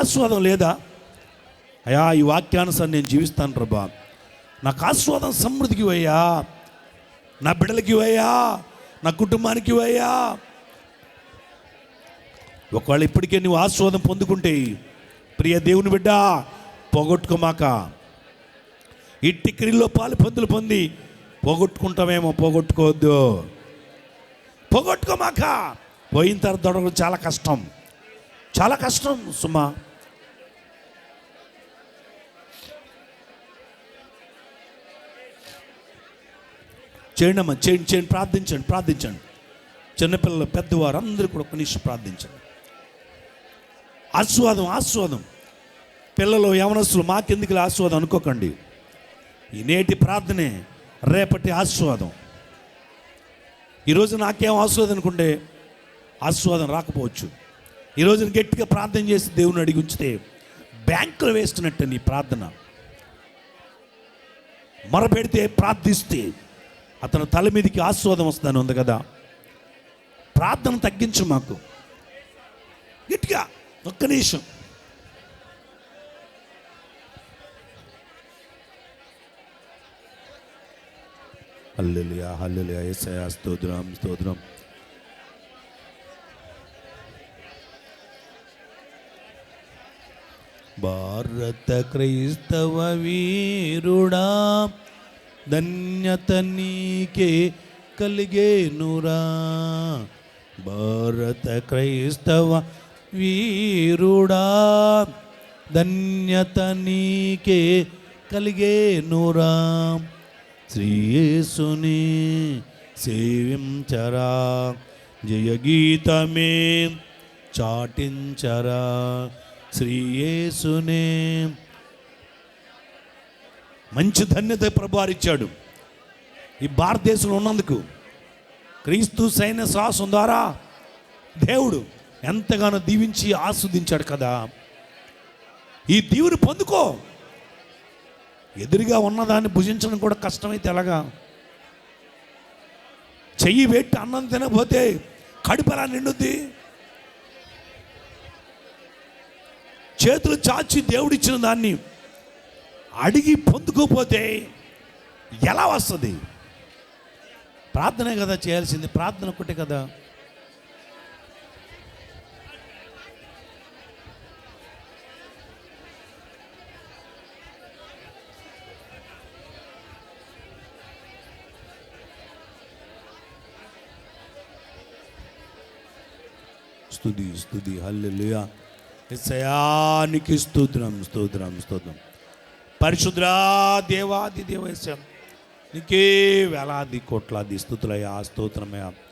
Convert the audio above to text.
ఆస్వాదం లేదా? అయ్యా, ఈ వాక్యానుసారం నేను జీవిస్తాను ప్రభా, నాకు ఆస్వాదం సమృద్ధికి ఇవ్వయ్యా, నా బిడ్డలకి ఇవ్వయ్యా, నా కుటుంబానికి ఇవ్వయ్యా. ఒకవేళ ఇప్పటికే నువ్వు ఆస్వాదం పొందుకుంటే, ప్రియ దేవుని బిడ్డ, పోగొట్టుకోమాక. ఇట్టి క్రియల్లో పాలు పొందులు పొంది పోగొట్టుకుంటామేమో, పోగొట్టుకోవద్దు. పోగొట్టుకోమాక. పోయిన తర్వాత దొరకడం చాలా కష్టం, చాలా కష్టం సుమా. చేయండి అమ్మా, చేయండి చేయండి, ప్రార్థించండి ప్రార్థించండి. చిన్నపిల్లలు పెద్దవారు అందరూ కూడా ఒక నిమిషం ప్రార్థించండి. ఆస్వాదం ఆస్వాదం. పిల్లలు యవనస్తులు మాకెందుకు ఆస్వాదం అనుకోకండి. ఈ నేటి ప్రార్థనే రేపటి ఆస్వాదం. ఈరోజు నాకేం ఆస్వాదం అనుకుంటే ఆస్వాదం రాకపోవచ్చు. ఈరోజు గట్టిగా ప్రార్థన చేసి దేవుని అడిగి ఉంచితే బ్యాంకులు వేస్తున్నట్టు నీ ప్రార్థన. మొరపెడితే ప్రార్థిస్తే అతని తల మీదకి ఆస్వాదం వస్తుందని ఉంది కదా. ప్రార్థన తగ్గించు మాకు. గట్టిగా ఒక్క నిమిషం. హల్లెలూయా హల్లెలూయా. యేసయ్యా స్తోత్రం స్తోత్రం. భారత క్రైస్తవ వీరుడా, ధన్యత నీకే కలిగేనురా. భారత క్రైస్తవ వీరుడా, ధన్యత నీకే కలిగేనురా. శ్రీయేసుని సేవించరా, జయగీతమే చాటించరా. శ్రీయేసునే. మంచి ధన్యత ప్రభువారిచ్చాడు ఈ భారతదేశంలో ఉన్నందుకు. క్రీస్తు సైన్య శ్వాసం ద్వారా దేవుడు ఎంతగానో దీవించి ఆస్వాదించాడు కదా. ఈ దీవుని పొందుకో. ఎదురుగా ఉన్నదాన్ని భుజించడం కూడా కష్టమైతే ఎలాగా? చెయ్యి పెట్టి అన్నం తినకపోతే కడుపు ఎలా నిండుద్ది? చేతులు చాచి దేవుడిచ్చిన దాన్ని అడిగి పొందుకోపోతే ఎలా వస్తుంది? ప్రార్థనే కదా చేయాల్సింది, ప్రార్థన ఒక్కటే కదా. స్తుతి స్తుతి హల్లెలూయా. యేసయ్యానికి స్తోత్రం స్తోత్రం స్తోత్రం. పరిశుద్ధా దేవాది దేవేశం నీకే వేలాది కోట్లాది స్తుతులయ్యా, స్తోత్రమయ్యా.